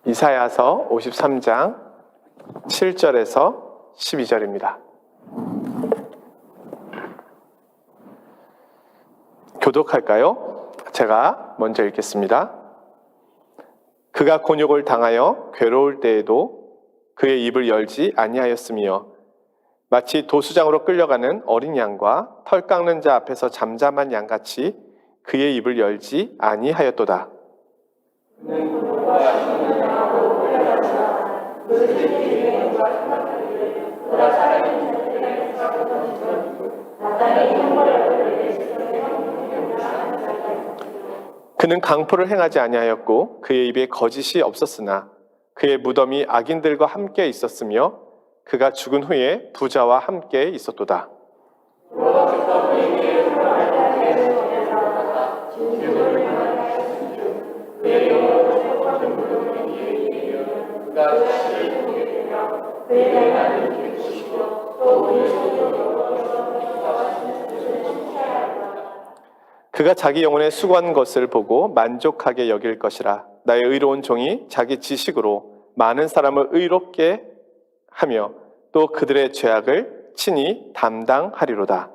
이사야서 53장 7절에서 12절입니다. 교독할까요? 제가 먼저 읽겠습니다. 그가 곤욕을 당하여 괴로울 때에도 그의 입을 열지 아니하였으며 마치 도수장으로 끌려가는 어린 양과 털 깎는 자 앞에서 잠잠한 양같이 그의 입을 열지 아니하였도다. 그는 강포를 행하지 아니하였고 그의 입에 거짓이 없었으나 그의 무덤이 악인들과 함께 있었으며 그가 죽은 후에 부자와 함께 있었도다. 그가 자기 영혼에 수고한 것을 보고 만족하게 여길 것이라. 나의 의로운 종이 자기 지식으로 많은 사람을 의롭게 하며 또 그들의 죄악을 친히 담당하리로다.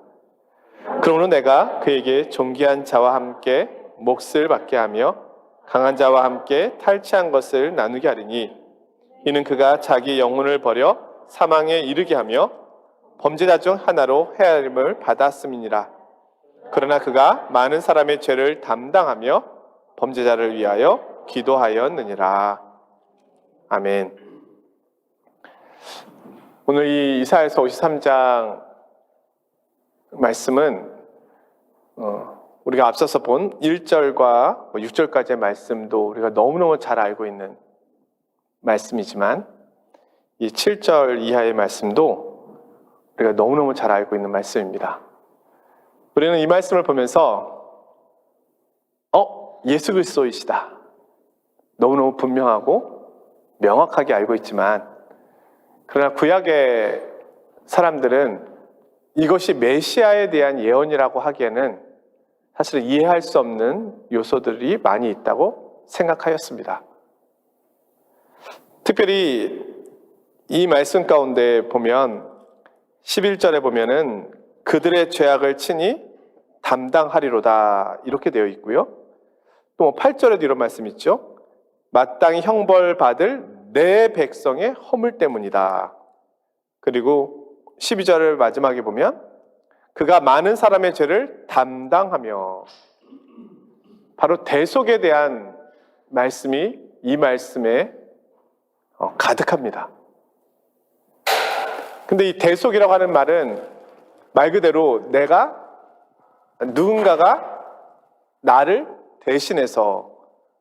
그러므로 내가 그에게 존귀한 자와 함께 몫을 받게 하며 강한 자와 함께 탈취한 것을 나누게 하리니 이는 그가 자기 영혼을 버려 사망에 이르게 하며 범죄자 중 하나로 헤아림을 받았음이니라. 그러나 그가 많은 사람의 죄를 담당하며 범죄자를 위하여 기도하였느니라. 아멘. 오늘 이 이사야서 53장 말씀은 우리가 앞서서 본 1절과 6절까지의 말씀도 우리가 너무너무 잘 알고 있는 말씀이지만 이 7절 이하의 말씀도 우리가 너무너무 잘 알고 있는 말씀입니다. 우리는 이 말씀을 보면서 예수 그리스도이시다. 너무너무 분명하고 명확하게 알고 있지만 그러나 구약의 사람들은 이것이 메시아에 대한 예언이라고 하기에는 사실 이해할 수 없는 요소들이 많이 있다고 생각하였습니다. 특별히 이 말씀 가운데 보면 11절에 보면은 그들의 죄악을 친히 담당하리로다 이렇게 되어 있고요. 또 8절에도 이런 말씀 있죠. 마땅히 형벌받을 내 백성의 허물 때문이다. 그리고 12절을 마지막에 보면 그가 많은 사람의 죄를 담당하며 바로 대속에 대한 말씀이 이 말씀에 가득합니다. 근데 이 대속이라고 하는 말은 말 그대로 누군가가 나를 대신해서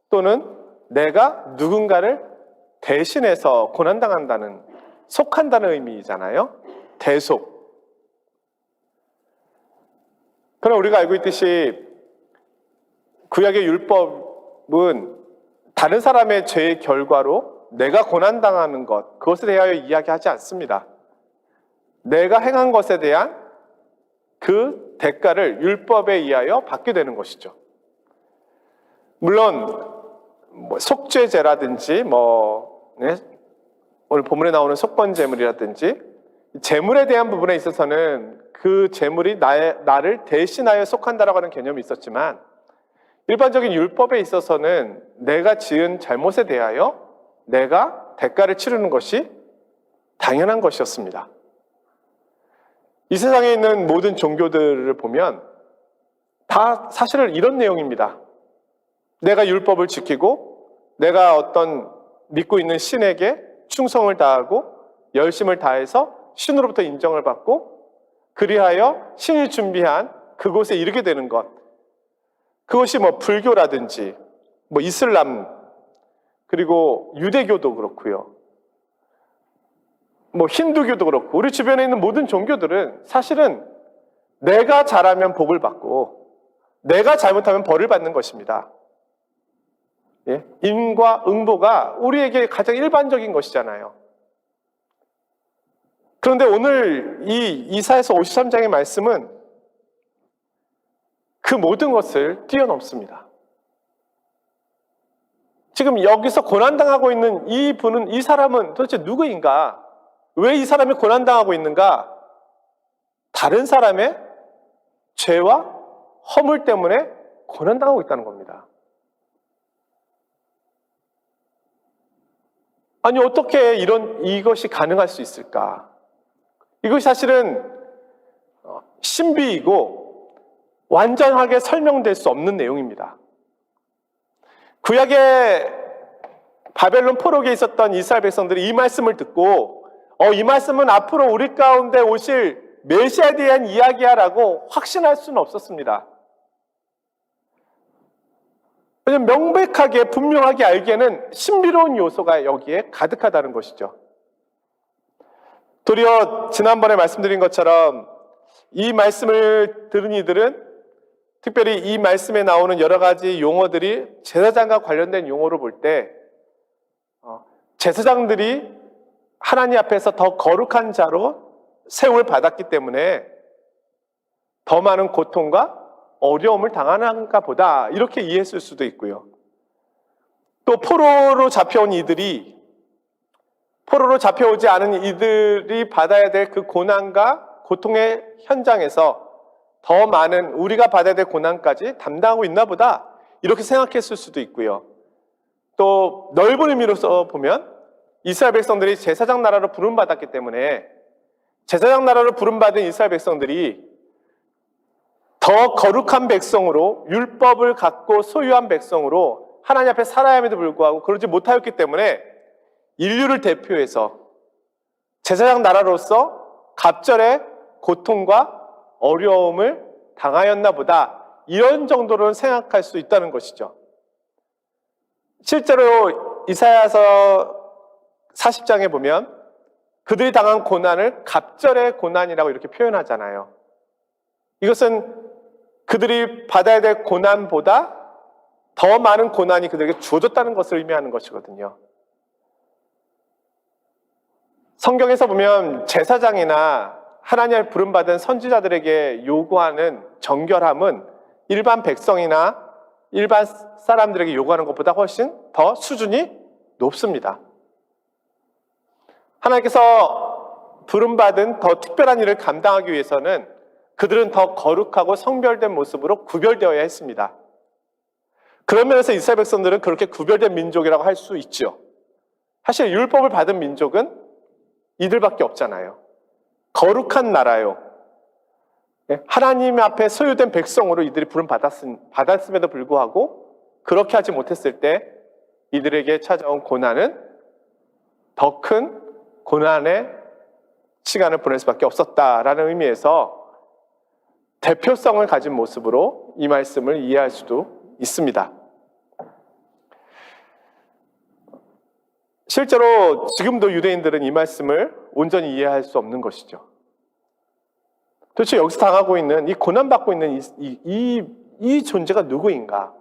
또는 내가 누군가를 대신해서 고난당한다는, 속한다는 의미잖아요. 대속. 그러나 우리가 알고 있듯이 구약의 율법은 다른 사람의 죄의 결과로 내가 고난당하는 것, 그것에 대하여 이야기하지 않습니다. 내가 행한 것에 대한 그 대가를 율법에 의하여 받게 되는 것이죠. 물론 속죄제라든지 오늘 본문에 나오는 속건제물이라든지 제물에 대한 부분에 있어서는 그 제물이 나를 대신하여 속한다라고 하는 개념이 있었지만 일반적인 율법에 있어서는 내가 지은 잘못에 대하여 내가 대가를 치르는 것이 당연한 것이었습니다. 이 세상에 있는 모든 종교들을 보면 다 사실은 이런 내용입니다. 내가 율법을 지키고 내가 어떤 믿고 있는 신에게 충성을 다하고 열심을 다해서 신으로부터 인정을 받고 그리하여 신이 준비한 그곳에 이르게 되는 것, 그것이 불교라든지 이슬람 그리고 유대교도 그렇고요, 힌두교도 그렇고 우리 주변에 있는 모든 종교들은 사실은 내가 잘하면 복을 받고 내가 잘못하면 벌을 받는 것입니다. 인과 응보가 우리에게 가장 일반적인 것이잖아요. 그런데 오늘 이 이사야서 53장의 말씀은 그 모든 것을 뛰어넘습니다. 지금 여기서 고난당하고 있는 이 분은, 이 사람은 도대체 누구인가? 왜 이 사람이 고난당하고 있는가? 다른 사람의 죄와 허물 때문에 고난당하고 있다는 겁니다. 아니, 어떻게 이것이 가능할 수 있을까? 이것이 사실은 신비이고 완전하게 설명될 수 없는 내용입니다. 구약의 바벨론 포로기에 있었던 이스라엘 백성들이 이 말씀을 듣고 이 말씀은 앞으로 우리 가운데 오실 메시아에 대한 이야기야라고 확신할 수는 없었습니다. 왜냐하면 명백하게 분명하게 알기에는 신비로운 요소가 여기에 가득하다는 것이죠. 도리어 지난번에 말씀드린 것처럼 이 말씀을 들은 이들은 특별히 이 말씀에 나오는 여러 가지 용어들이 제사장과 관련된 용어로 볼 때 제사장들이 하나님 앞에서 더 거룩한 자로 세움을 받았기 때문에 더 많은 고통과 어려움을 당하는가 보다 이렇게 이해했을 수도 있고요. 또 포로로 잡혀온 이들이, 포로로 잡혀오지 않은 이들이 받아야 될 그 고난과 고통의 현장에서 더 많은 우리가 받아야 될 고난까지 담당하고 있나 보다 이렇게 생각했을 수도 있고요. 또 넓은 의미로서 보면 이스라엘 백성들이 제사장 나라로 부름받았기 때문에 제사장 나라로 부름받은 이스라엘 백성들이 더 거룩한 백성으로, 율법을 갖고 소유한 백성으로 하나님 앞에 살아야 함에도 불구하고 그러지 못하였기 때문에 인류를 대표해서 제사장 나라로서 갑절의 고통과 어려움을 당하였나 보다 이런 정도로는 생각할 수 있다는 것이죠. 실제로 이사야서 40장에 보면 그들이 당한 고난을 갑절의 고난이라고 이렇게 표현하잖아요. 이것은 그들이 받아야 될 고난보다 더 많은 고난이 그들에게 주어졌다는 것을 의미하는 것이거든요. 성경에서 보면 제사장이나 하나님을 부름받은 선지자들에게 요구하는 정결함은 일반 백성이나 일반 사람들에게 요구하는 것보다 훨씬 더 수준이 높습니다. 하나님께서 부름받은 더 특별한 일을 감당하기 위해서는 그들은 더 거룩하고 성별된 모습으로 구별되어야 했습니다. 그런 면에서 이스라엘 백성들은 그렇게 구별된 민족이라고 할 수 있죠. 사실 율법을 받은 민족은 이들밖에 없잖아요. 거룩한 나라요. 하나님 앞에 소유된 백성으로 이들이 부름받았음에도 불구하고 그렇게 하지 못했을 때 이들에게 찾아온 고난은 더 큰 고난의 시간을 보낼 수밖에 없었다라는 의미에서 대표성을 가진 모습으로 이 말씀을 이해할 수도 있습니다. 실제로 지금도 유대인들은 이 말씀을 온전히 이해할 수 없는 것이죠. 도대체 여기서 당하고 있는, 이 고난받고 있는 이 존재가 누구인가?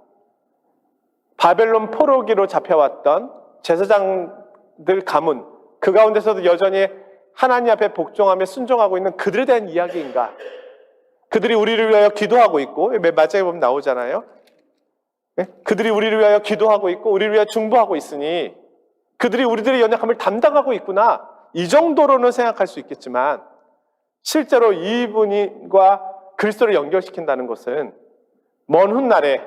바벨론 포로기로 잡혀왔던 제사장들 가문, 그 가운데서도 여전히 하나님 앞에 복종하며 순종하고 있는 그들에 대한 이야기인가? 그들이 우리를 위하여 기도하고 있고, 맨 마지막에 보면 나오잖아요. 그들이 우리를 위하여 기도하고 있고 우리를 위하여 중보하고 있으니 그들이 우리들의 연약함을 담당하고 있구나, 이 정도로는 생각할 수 있겠지만 실제로 이분과 그리스도를 연결시킨다는 것은 먼 훗날에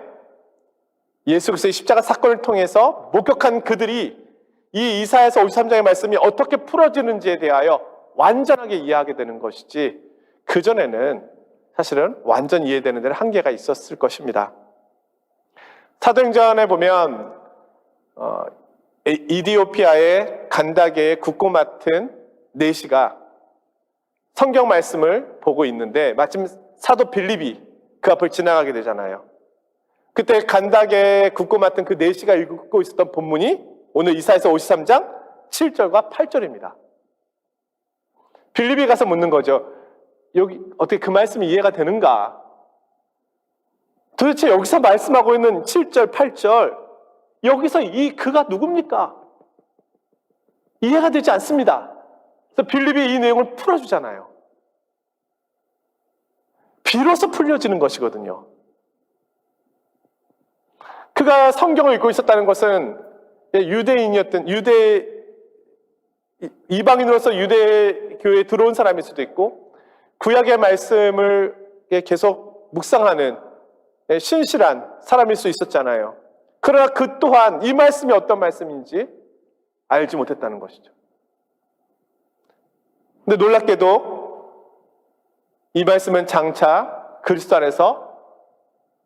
예수 그리스도의 십자가 사건을 통해서 목격한 그들이 이 이사야서 53장의 말씀이 어떻게 풀어지는지에 대하여 완전하게 이해하게 되는 것이지, 그전에는 사실은 완전 이해되는 데는 한계가 있었을 것입니다. 사도행전에 보면 이디오피아의 간다게의 국고 맡은 내시가 성경 말씀을 보고 있는데 마침 사도 빌립이 그 앞을 지나가게 되잖아요. 그때 간다게의 국고 맡은 그 내시가 읽고 있었던 본문이 오늘 이사야서 53장 7절과 8절입니다. 빌립이 가서 묻는 거죠. 여기 어떻게 그 말씀이 이해가 되는가? 도대체 여기서 말씀하고 있는 7절, 8절, 여기서 이 그가 누굽니까? 이해가 되지 않습니다. 그래서 빌립이 이 내용을 풀어주잖아요. 비로소 풀려지는 것이거든요. 그가 성경을 읽고 있었다는 것은 유대인이었던 이방인으로서 유대 교회에 들어온 사람일 수도 있고 구약의 말씀을 계속 묵상하는 신실한 사람일 수 있었잖아요. 그러나 그 또한 이 말씀이 어떤 말씀인지 알지 못했다는 것이죠. 근데 놀랍게도 이 말씀은 장차 그리스도 안에서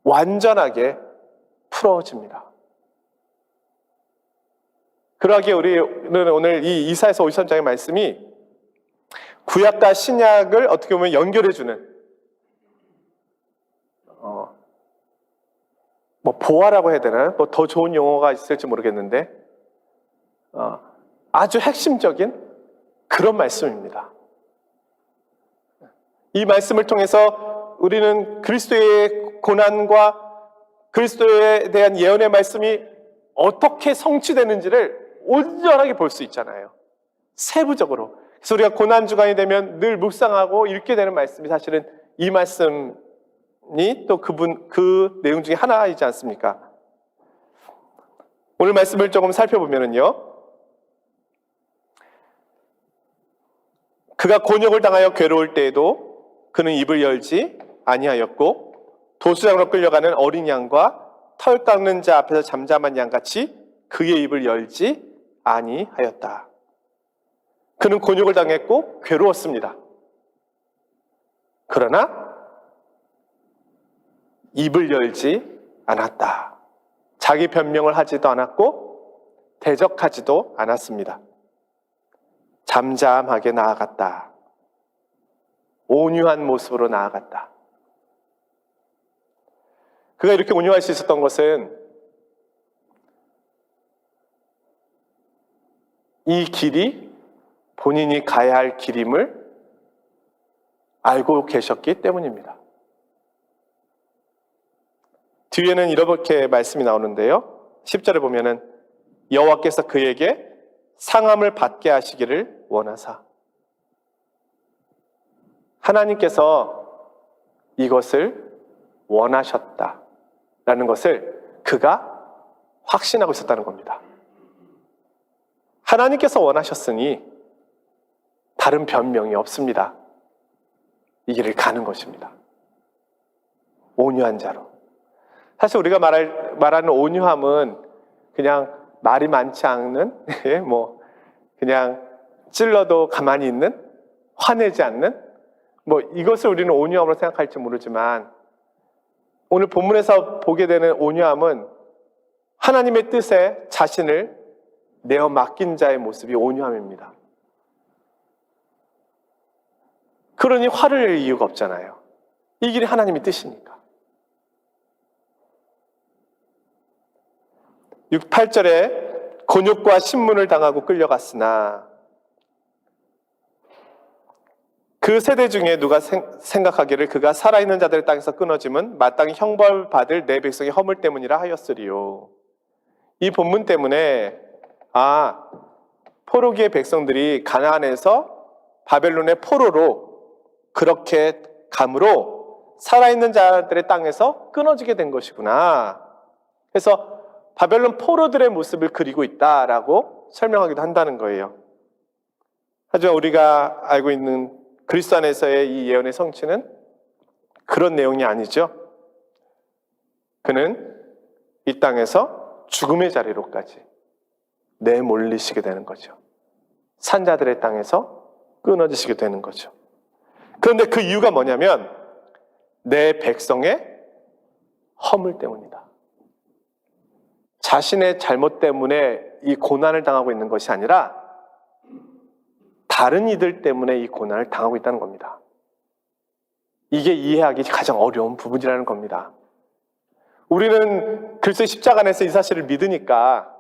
완전하게 풀어집니다. 그러하기에 우리는 오늘 이 이사야서 53장의 말씀이 구약과 신약을 어떻게 보면 연결해주는 보화라고 해야 되나요? 더 좋은 용어가 있을지 모르겠는데 아주 핵심적인 그런 말씀입니다. 이 말씀을 통해서 우리는 그리스도의 고난과 그리스도에 대한 예언의 말씀이 어떻게 성취되는지를 온전하게 볼 수 있잖아요. 세부적으로. 그래서 우리가 고난주간이 되면 늘 묵상하고 읽게 되는 말씀이 사실은 이 말씀이 또 그 내용 중에 하나이지 않습니까? 오늘 말씀을 조금 살펴보면요. 그가 곤욕을 당하여 괴로울 때에도 그는 입을 열지 아니하였고 도수장으로 끌려가는 어린 양과 털 깎는 자 앞에서 잠잠한 양같이 그의 입을 열지 아니하였다. 그는 곤욕을 당했고 괴로웠습니다. 그러나 입을 열지 않았다. 자기 변명을 하지도 않았고 대적하지도 않았습니다. 잠잠하게 나아갔다. 온유한 모습으로 나아갔다. 그가 이렇게 온유할 수 있었던 것은 이 길이 본인이 가야 할 길임을 알고 계셨기 때문입니다. 뒤에는 이렇게 말씀이 나오는데요. 10절에 보면은 여호와께서 그에게 상함을 받게 하시기를 원하사. 하나님께서 이것을 원하셨다라는 것을 그가 확신하고 있었다는 겁니다. 하나님께서 원하셨으니 다른 변명이 없습니다. 이 길을 가는 것입니다. 온유한 자로. 사실 우리가 말하는 온유함은 그냥 말이 많지 않는, 그냥 찔러도 가만히 있는, 화내지 않는, 이것을 우리는 온유함으로 생각할지 모르지만, 오늘 본문에서 보게 되는 온유함은 하나님의 뜻에 자신을 내어 맡긴 자의 모습이 온유함입니다. 그러니 화를 낼 이유가 없잖아요. 이 길이 하나님의 뜻이니까. 8절에 곤욕과 신문을 당하고 끌려갔으나 그 세대 중에 누가 생각하기를 그가 살아있는 자들의 땅에서 끊어짐은 마땅히 형벌받을 내 백성의 허물 때문이라 하였으리요. 이 본문 때문에 포로기의 백성들이 가나안에서 바벨론의 포로로 그렇게 감으로 살아있는 자들의 땅에서 끊어지게 된 것이구나. 그래서 바벨론 포로들의 모습을 그리고 있다라고 설명하기도 한다는 거예요. 하지만 우리가 알고 있는 그리스도 안에서의 이 예언의 성취는 그런 내용이 아니죠. 그는 이 땅에서 죽음의 자리로까지 내몰리시게 되는 거죠. 산자들의 땅에서 끊어지시게 되는 거죠. 그런데 그 이유가 뭐냐면 내 백성의 허물 때문이다. 자신의 잘못 때문에 이 고난을 당하고 있는 것이 아니라 다른 이들 때문에 이 고난을 당하고 있다는 겁니다. 이게 이해하기 가장 어려운 부분이라는 겁니다. 우리는 그리스도의 십자가 안에서 이 사실을 믿으니까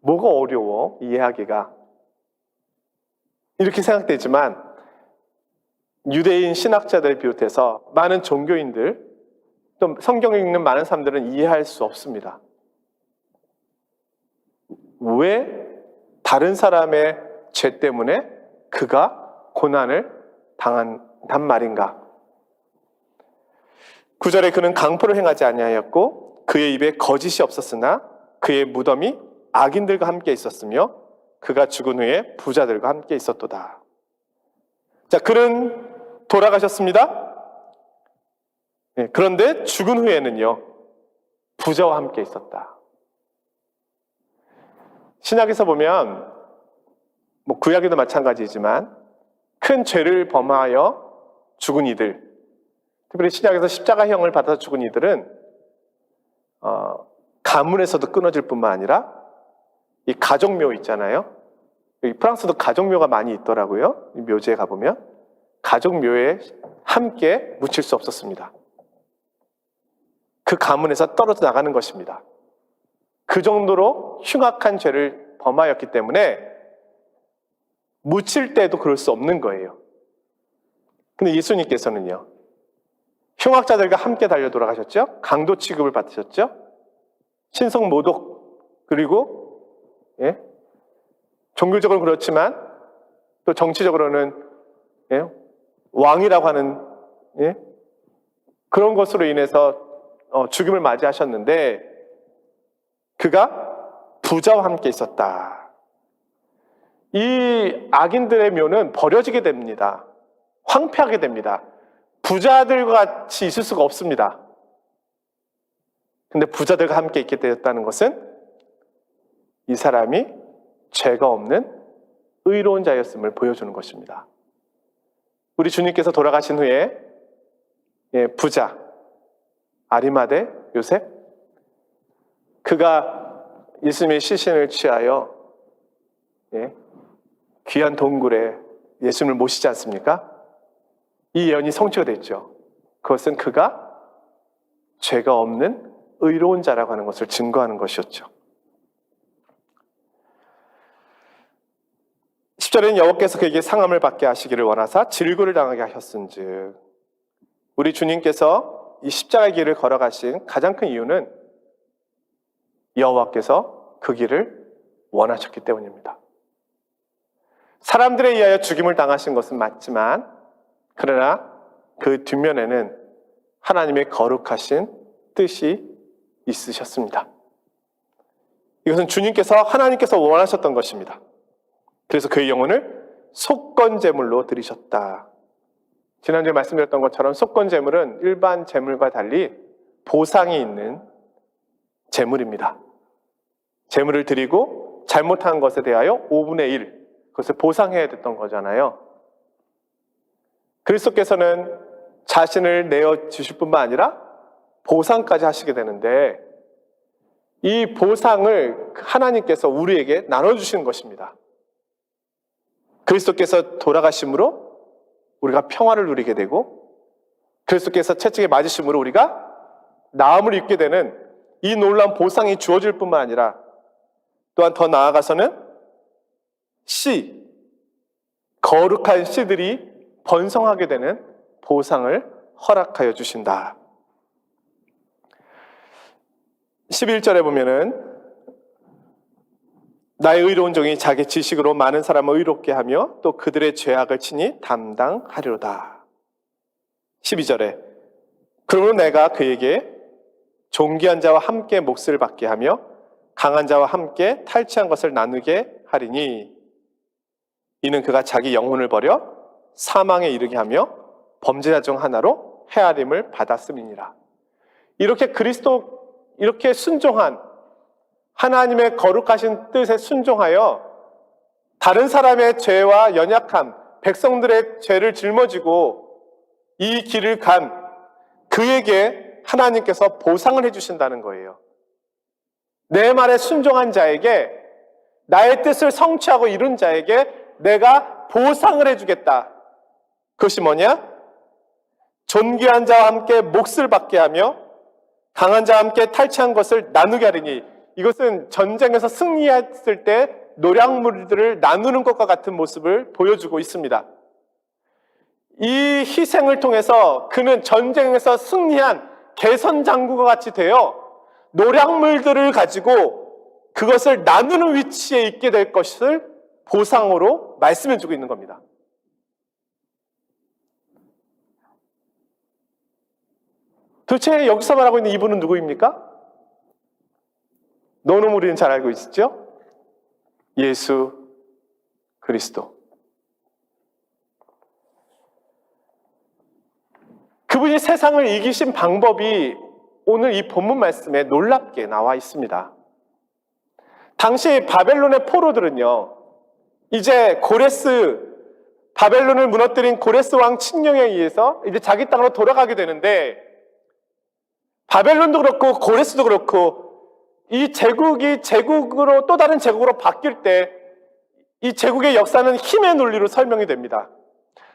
뭐가 어려워? 이해하기가. 이렇게 생각되지만 유대인 신학자들 비롯해서 많은 종교인들, 또 성경을 읽는 많은 사람들은 이해할 수 없습니다. 왜 다른 사람의 죄 때문에 그가 고난을 당한단 말인가? 9절에 그는 강포를 행하지 아니하였고 그의 입에 거짓이 없었으나 그의 무덤이 악인들과 함께 있었으며 그가 죽은 후에 부자들과 함께 있었도다. 자, 그는 돌아가셨습니다. 그런데 죽은 후에는요, 부자와 함께 있었다. 신약에서 보면 구약에도 마찬가지지만 큰 죄를 범하여 죽은 이들, 특별히 신약에서 십자가형을 받아서 죽은 이들은 가문에서도 끊어질 뿐만 아니라 이 가족묘 있잖아요. 프랑스도 가족묘가 많이 있더라고요. 이 묘지에 가보면 가족묘에 함께 묻힐 수 없었습니다. 그 가문에서 떨어져 나가는 것입니다. 그 정도로 흉악한 죄를 범하였기 때문에 묻힐 때도 그럴 수 없는 거예요. 근데 예수님께서는요, 흉악자들과 함께 달려 돌아가셨죠? 강도 취급을 받으셨죠? 신성 모독, 그리고 종교적으로 그렇지만 또 정치적으로는 왕이라고 하는 그런 것으로 인해서 죽임을 맞이하셨는데 그가 부자와 함께 있었다. 이 악인들의 묘는 버려지게 됩니다. 황폐하게 됩니다. 부자들과 같이 있을 수가 없습니다. 근데 부자들과 함께 있게 되었다는 것은 이 사람이 죄가 없는 의로운 자였음을 보여주는 것입니다. 우리 주님께서 돌아가신 후에 부자 아리마대 요셉, 그가 예수님의 시신을 취하여 귀한 동굴에 예수님을 모시지 않습니까? 이 예언이 성취가 됐죠. 그것은 그가 죄가 없는 의로운 자라고 하는 것을 증거하는 것이었죠. 10절에는 여호와께서 그에게 상함을 받게 하시기를 원하사 질고를 당하게 하셨은즉, 우리 주님께서 이 십자가의 길을 걸어가신 가장 큰 이유는 여호와께서 그 길을 원하셨기 때문입니다. 사람들에 의하여 죽임을 당하신 것은 맞지만 그러나 그 뒷면에는 하나님의 거룩하신 뜻이 있으셨습니다. 이것은 주님께서 하나님께서 원하셨던 것입니다. 그래서 그의 영혼을 속건제물로 드리셨다. 지난주에 말씀드렸던 것처럼 속건제물은 일반 제물과 달리 보상이 있는 제물입니다. 제물을 드리고 잘못한 것에 대하여 5분의 1, 그것을 보상해야 됐던 거잖아요. 그리스도께서는 자신을 내어주실 뿐만 아니라 보상까지 하시게 되는데 이 보상을 하나님께서 우리에게 나눠주시는 것입니다. 그리스도께서 돌아가심으로 우리가 평화를 누리게 되고 그리스도께서 채찍에 맞으심으로 우리가 나음을 입게 되는 이 놀라운 보상이 주어질 뿐만 아니라 또한 더 나아가서는 씨, 거룩한 씨들이 번성하게 되는 보상을 허락하여 주신다. 11절에 보면은 나의 의로운 종이 자기 지식으로 많은 사람을 의롭게 하며 또 그들의 죄악을 친히 담당하리로다. 12절에 그러므로 내가 그에게 존귀한 자와 함께 몫을 받게 하며 강한 자와 함께 탈취한 것을 나누게 하리니 이는 그가 자기 영혼을 버려 사망에 이르게 하며 범죄자 중 하나로 헤아림을 받았음이니라. 이렇게 순종한 하나님의 거룩하신 뜻에 순종하여 다른 사람의 죄와 연약함, 백성들의 죄를 짊어지고 이 길을 간 그에게 하나님께서 보상을 해주신다는 거예요. 내 말에 순종한 자에게, 나의 뜻을 성취하고 이룬 자에게 내가 보상을 해주겠다. 그것이 뭐냐? 존귀한 자와 함께 몫을 받게 하며 강한 자와 함께 탈취한 것을 나누게 하리니, 이것은 전쟁에서 승리했을 때 노략물들을 나누는 것과 같은 모습을 보여주고 있습니다. 이 희생을 통해서 그는 전쟁에서 승리한 개선장구가 같이 되어 노략물들을 가지고 그것을 나누는 위치에 있게 될 것을 보상으로 말씀해주고 있는 겁니다. 도대체 여기서 말하고 있는 이분은 누구입니까? 너는 우리는 잘 알고 있죠? 예수 그리스도. 그분이 세상을 이기신 방법이 오늘 이 본문 말씀에 놀랍게 나와 있습니다. 당시 바벨론의 포로들은요, 이제 바벨론을 무너뜨린 고레스 왕 칙령에 의해서 이제 자기 땅으로 돌아가게 되는데, 바벨론도 그렇고 고레스도 그렇고 이 제국이 제국으로 또 다른 제국으로 바뀔 때 이 제국의 역사는 힘의 논리로 설명이 됩니다.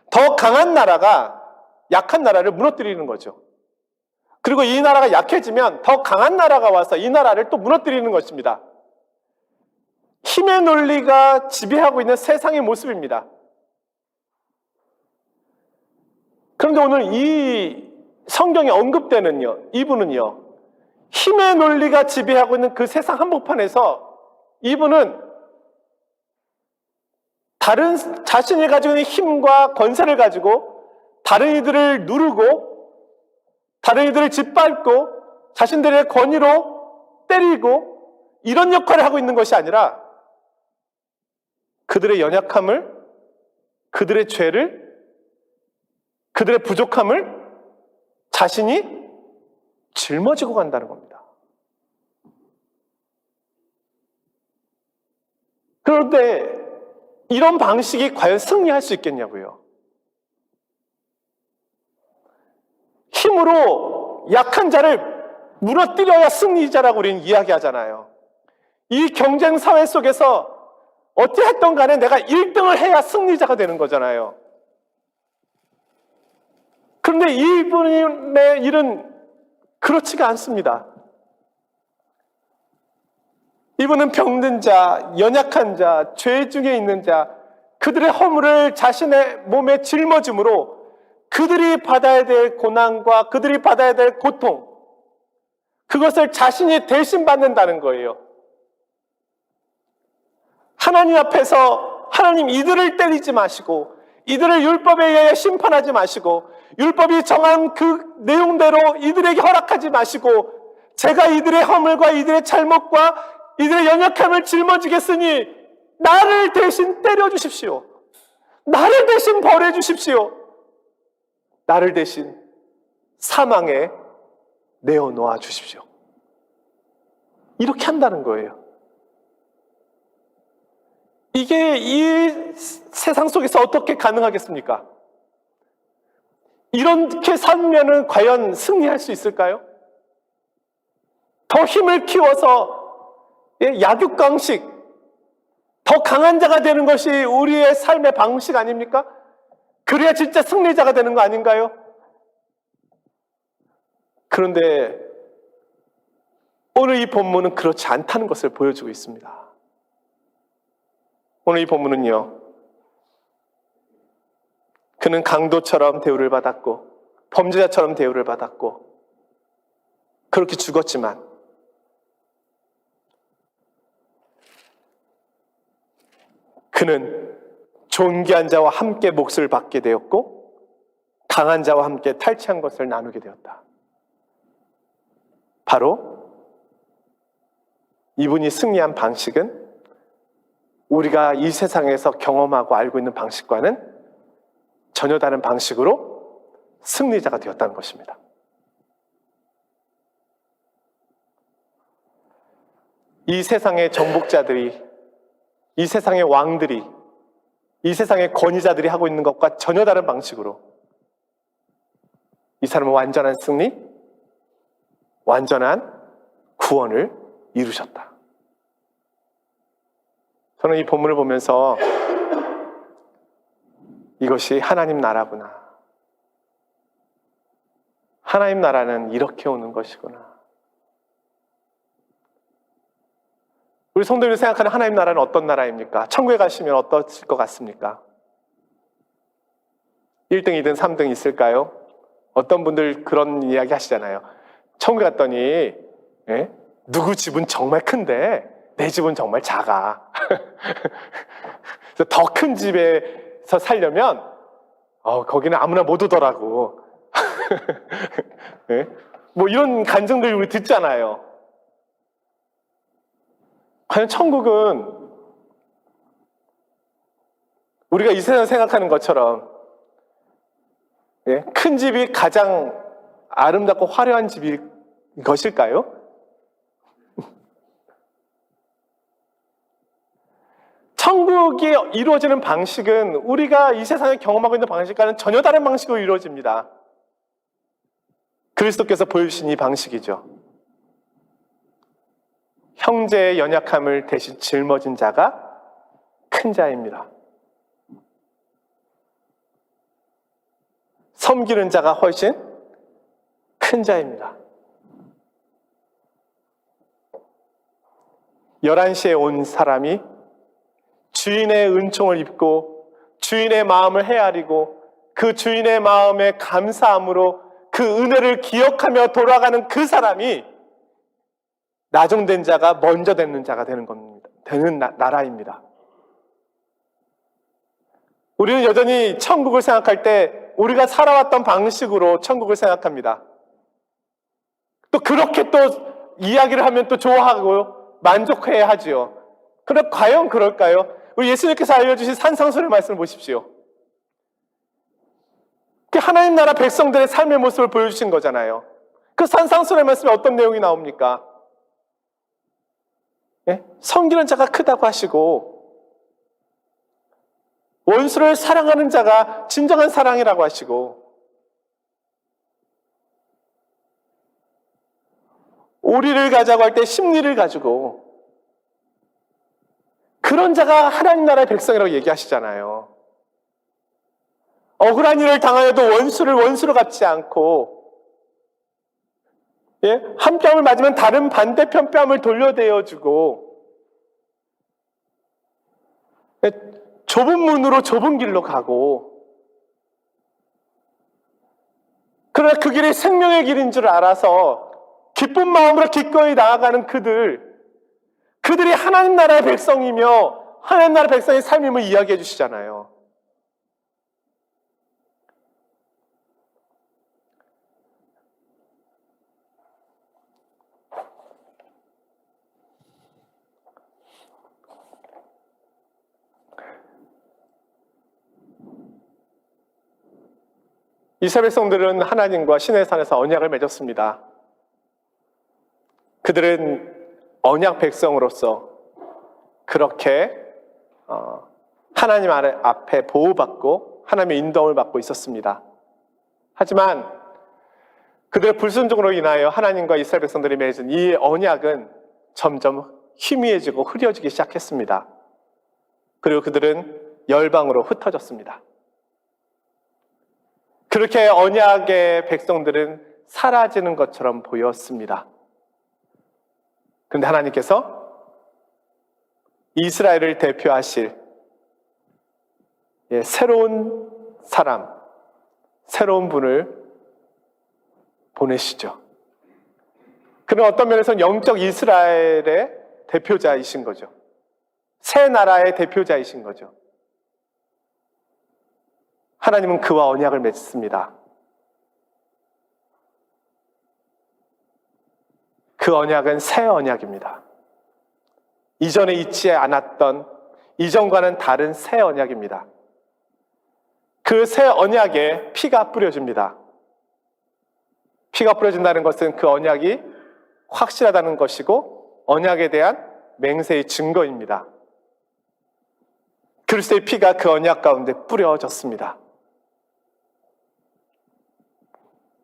더 강한 나라가 약한 나라를 무너뜨리는 거죠. 그리고 이 나라가 약해지면 더 강한 나라가 와서 이 나라를 또 무너뜨리는 것입니다. 힘의 논리가 지배하고 있는 세상의 모습입니다. 그런데 오늘 이 성경에 언급되는요, 이분은요, 힘의 논리가 지배하고 있는 그 세상 한복판에서 이분은 다른 자신이 가지고 있는 힘과 권세를 가지고 다른 이들을 누르고 다른 이들을 짓밟고 자신들의 권위로 때리고 이런 역할을 하고 있는 것이 아니라 그들의 연약함을, 그들의 죄를, 그들의 부족함을 자신이 짊어지고 간다는 겁니다. 그런데 이런 방식이 과연 승리할 수 있겠냐고요. 힘으로 약한 자를 무너뜨려야 승리자라고 우리는 이야기하잖아요. 이 경쟁 사회 속에서 어떻게 했던 간에 내가 1등을 해야 승리자가 되는 거잖아요. 그런데 이분의 일은 그렇지가 않습니다. 이분은 병든 자, 연약한 자, 죄 중에 있는 자, 그들의 허물을 자신의 몸에 짊어짐으로 그들이 받아야 될 고난과 그들이 받아야 될 고통, 그것을 자신이 대신 받는다는 거예요. 하나님 앞에서 하나님 이들을 때리지 마시고 이들을 율법에 의해 심판하지 마시고 율법이 정한 그 내용대로 이들에게 허락하지 마시고 제가 이들의 허물과 이들의 잘못과 이들의 연약함을 짊어지겠으니 나를 대신 때려주십시오. 나를 대신 벌해주십시오. 나를 대신 사망에 내어놓아 주십시오. 이렇게 한다는 거예요. 이게 이 세상 속에서 어떻게 가능하겠습니까? 이렇게 살면은 과연 승리할 수 있을까요? 더 힘을 키워서 약육강식, 더 강한 자가 되는 것이 우리의 삶의 방식 아닙니까? 그래야 진짜 승리자가 되는 거 아닌가요? 그런데 오늘 이 본문은 그렇지 않다는 것을 보여주고 있습니다. 오늘 이 본문은요, 그는 강도처럼 대우를 받았고 범죄자처럼 대우를 받았고 그렇게 죽었지만 그는 존귀한 자와 함께 몫을 받게 되었고 강한 자와 함께 탈취한 것을 나누게 되었다. 바로 이분이 승리한 방식은 우리가 이 세상에서 경험하고 알고 있는 방식과는 전혀 다른 방식으로 승리자가 되었다는 것입니다. 이 세상의 정복자들이, 이 세상의 왕들이, 이 세상의 권위자들이 하고 있는 것과 전혀 다른 방식으로 이 사람은 완전한 승리, 완전한 구원을 이루셨다. 저는 이 본문을 보면서 이것이 하나님 나라구나. 하나님 나라는 이렇게 오는 것이구나. 우리 성도들이 생각하는 하나님 나라는 어떤 나라입니까? 천국에 가시면 어떠실 것 같습니까? 1등, 2등, 3등 있을까요? 어떤 분들 그런 이야기 하시잖아요. 천국에 갔더니 누구 집은 정말 큰데 내 집은 정말 작아. 더 큰 집에서 살려면 거기는 아무나 못 오더라고. 뭐 이런 간증들 우리 듣잖아요. 과연 천국은 우리가 이 세상 생각하는 것처럼 큰 집이 가장 아름답고 화려한 집일 것일까요? 천국이 이루어지는 방식은 우리가 이 세상에 경험하고 있는 방식과는 전혀 다른 방식으로 이루어집니다. 그리스도께서 보여주신 이 방식이죠. 형제의 연약함을 대신 짊어진 자가 큰 자입니다. 섬기는 자가 훨씬 큰 자입니다. 11시에 온 사람이 주인의 은총을 입고 주인의 마음을 헤아리고 그 주인의 마음에 감사함으로 그 은혜를 기억하며 돌아가는 그 사람이 나중된 자가 먼저 되는 자가 되는 겁니다. 되는 나라입니다. 우리는 여전히 천국을 생각할 때 우리가 살아왔던 방식으로 천국을 생각합니다. 또 그렇게 또 이야기를 하면 또 좋아하고 만족해야 하지요. 그럼 과연 그럴까요? 우리 예수님께서 알려주신 산상수훈의 말씀을 보십시오. 그 하나님 나라 백성들의 삶의 모습을 보여주신 거잖아요. 그 산상수훈의 말씀에 어떤 내용이 나옵니까? 섬기는 자가 크다고 하시고 원수를 사랑하는 자가 진정한 사랑이라고 하시고 오리를 가자고 할 때 심리를 가지고 그런 자가 하나님 나라의 백성이라고 얘기하시잖아요. 억울한 일을 당하여도 원수를 원수로 갚지 않고 한 뺨을 맞으면 다른 반대편 뺨을 돌려대어주고 좁은 문으로 좁은 길로 가고 그러나 그 길이 생명의 길인 줄 알아서 기쁜 마음으로 기꺼이 나아가는 그들이 하나님 나라의 백성이며 하나님 나라의 백성의 삶임을 이야기해 주시잖아요. 이스라엘 백성들은 하나님과 시내 산에서 언약을 맺었습니다. 그들은 언약 백성으로서 그렇게 하나님 앞에 보호받고 하나님의 인도함을 받고 있었습니다. 하지만 그들의 불순종으로 인하여 하나님과 이스라엘 백성들이 맺은 이 언약은 점점 희미해지고 흐려지기 시작했습니다. 그리고 그들은 열방으로 흩어졌습니다. 그렇게 언약의 백성들은 사라지는 것처럼 보였습니다. 그런데 하나님께서 이스라엘을 대표하실 새로운 사람, 새로운 분을 보내시죠. 그는 어떤 면에서는 영적 이스라엘의 대표자이신 거죠. 새 나라의 대표자이신 거죠. 하나님은 그와 언약을 맺습니다. 그 언약은 새 언약입니다. 이전에 있지 않았던, 이전과는 다른 새 언약입니다. 그 새 언약에 피가 뿌려집니다. 피가 뿌려진다는 것은 그 언약이 확실하다는 것이고 언약에 대한 맹세의 증거입니다. 그리스도의 피가 그 언약 가운데 뿌려졌습니다.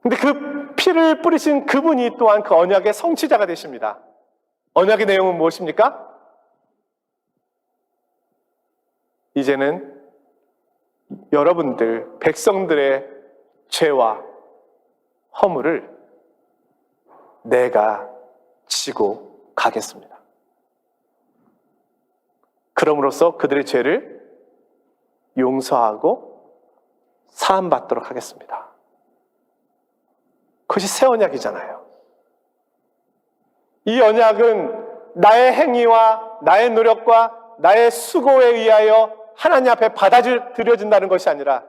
근데 그 피를 뿌리신 그분이 또한 그 언약의 성취자가 되십니다. 언약의 내용은 무엇입니까? 이제는 여러분들, 백성들의 죄와 허물을 내가 지고 가겠습니다. 그럼으로써 그들의 죄를 용서하고 사함받도록 하겠습니다. 그것이 새 언약이잖아요. 이 언약은 나의 행위와 나의 노력과 나의 수고에 의하여 하나님 앞에 받아들여진다는 것이 아니라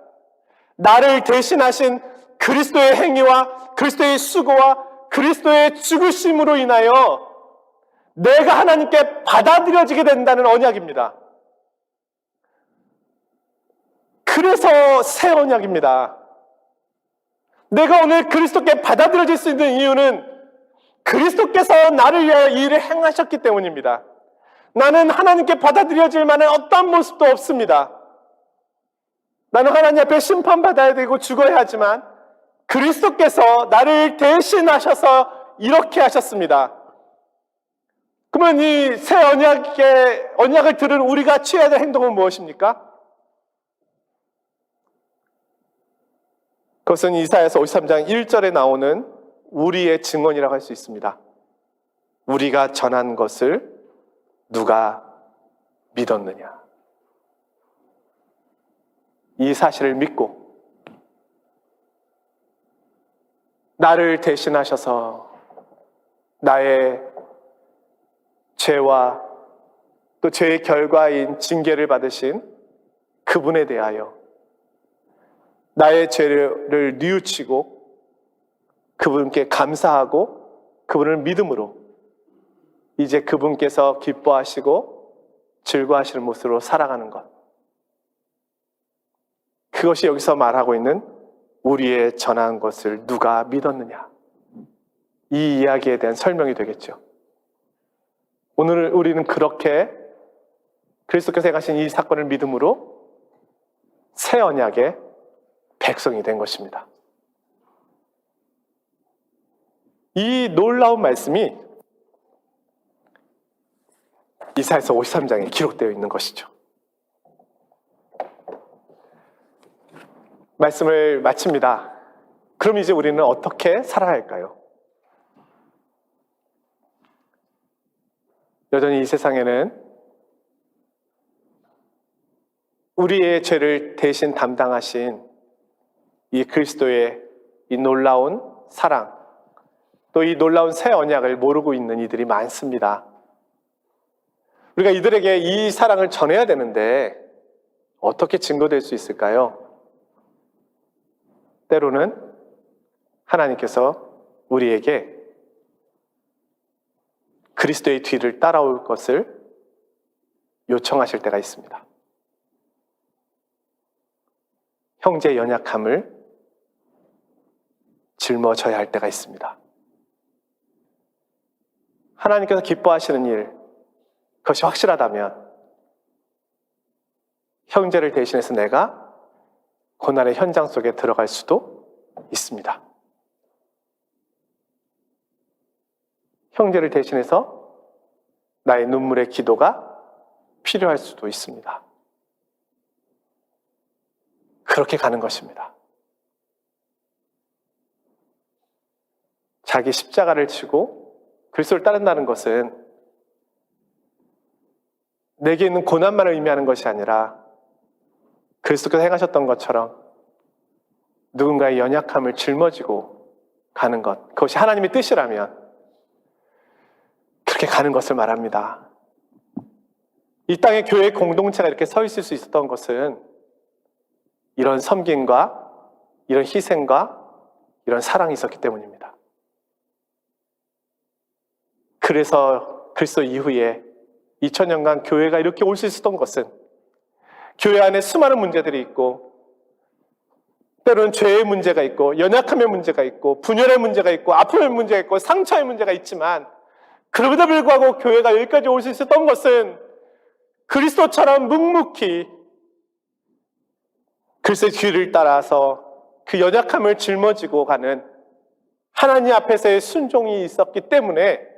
나를 대신하신 그리스도의 행위와 그리스도의 수고와 그리스도의 죽으심으로 인하여 내가 하나님께 받아들여지게 된다는 언약입니다. 그래서 새 언약입니다. 내가 오늘 그리스도께 받아들여질 수 있는 이유는 그리스도께서 나를 위하여 이 일을 행하셨기 때문입니다. 나는 하나님께 받아들여질 만한 어떤 모습도 없습니다. 나는 하나님 앞에 심판받아야 되고 죽어야 하지만 그리스도께서 나를 대신하셔서 이렇게 하셨습니다. 그러면 이 새 언약을 들은 우리가 취해야 될 행동은 무엇입니까? 그것은 이사야서 53장 1절에 나오는 우리의 증언이라고 할 수 있습니다. 우리가 전한 것을 누가 믿었느냐? 이 사실을 믿고 나를 대신하셔서 나의 죄와 또 죄의 결과인 징계를 받으신 그분에 대하여 나의 죄를 뉘우치고 그분께 감사하고 그분을 믿음으로 이제 그분께서 기뻐하시고 즐거워하시는 모습으로 살아가는 것. 그것이 여기서 말하고 있는 우리의 전한 것을 누가 믿었느냐. 이 이야기에 대한 설명이 되겠죠. 오늘 우리는 그렇게 그리스도께서 행하신 이 사건을 믿음으로 새 언약의 백성이 된 것입니다. 이 놀라운 말씀이 이사야서 53장에 기록되어 있는 것이죠. 말씀을 마칩니다. 그럼 이제 우리는 어떻게 살아야 할까요? 여전히 이 세상에는 우리의 죄를 대신 담당하신 이 그리스도의 이 놀라운 사랑, 또 이 놀라운 새 언약을 모르고 있는 이들이 많습니다. 우리가 이들에게 이 사랑을 전해야 되는데 어떻게 증거될 수 있을까요? 때로는 하나님께서 우리에게 그리스도의 뒤를 따라올 것을 요청하실 때가 있습니다. 형제의 연약함을 짊어져야 할 때가 있습니다. 하나님께서 기뻐하시는 일, 그것이 확실하다면 형제를 대신해서 내가 고난의 현장 속에 들어갈 수도 있습니다. 형제를 대신해서 나의 눈물의 기도가 필요할 수도 있습니다. 그렇게 가는 것입니다. 자기 십자가를 지고 그리스도를 따른다는 것은 내게 있는 고난만을 의미하는 것이 아니라 그리스도께서 행하셨던 것처럼 누군가의 연약함을 짊어지고 가는 것, 그것이 하나님의 뜻이라면 그렇게 가는 것을 말합니다. 이 땅에 교회 공동체가 이렇게 서 있을 수 있었던 것은 이런 섬김과 이런 희생과 이런 사랑이 있었기 때문입니다. 그래서 그리스도 이후에 2000년간 교회가 이렇게 올 수 있었던 것은 교회 안에 수많은 문제들이 있고 때로는 죄의 문제가 있고 연약함의 문제가 있고 분열의 문제가 있고 아픔의 문제가 있고 상처의 문제가 있지만 그럼에도 불구하고 교회가 여기까지 올 수 있었던 것은 그리스도처럼 묵묵히 그리스도의 뒤를 따라서 그 연약함을 짊어지고 가는 하나님 앞에서의 순종이 있었기 때문에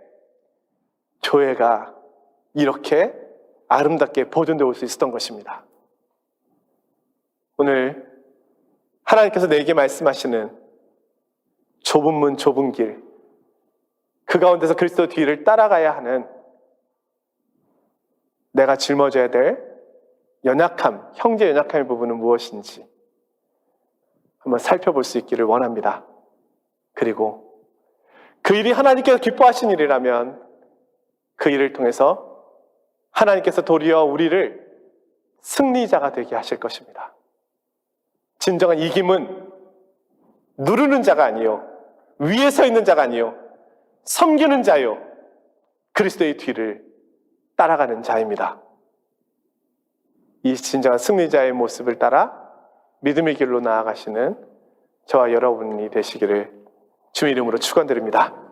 교회가 이렇게 아름답게 보존되어 올 수 있었던 것입니다. 오늘 하나님께서 내게 말씀하시는 좁은 문 좁은 길, 그 가운데서 그리스도 뒤를 따라가야 하는 내가 짊어져야 될 연약함, 형제 연약함의 부분은 무엇인지 한번 살펴볼 수 있기를 원합니다. 그리고 그 일이 하나님께서 기뻐하신 일이라면 그 일을 통해서 하나님께서 도리어 우리를 승리자가 되게 하실 것입니다. 진정한 이김은 누르는 자가 아니요, 위에 서 있는 자가 아니요, 섬기는 자요, 그리스도의 뒤를 따라가는 자입니다. 이 진정한 승리자의 모습을 따라 믿음의 길로 나아가시는 저와 여러분이 되시기를 주의 이름으로 축원드립니다.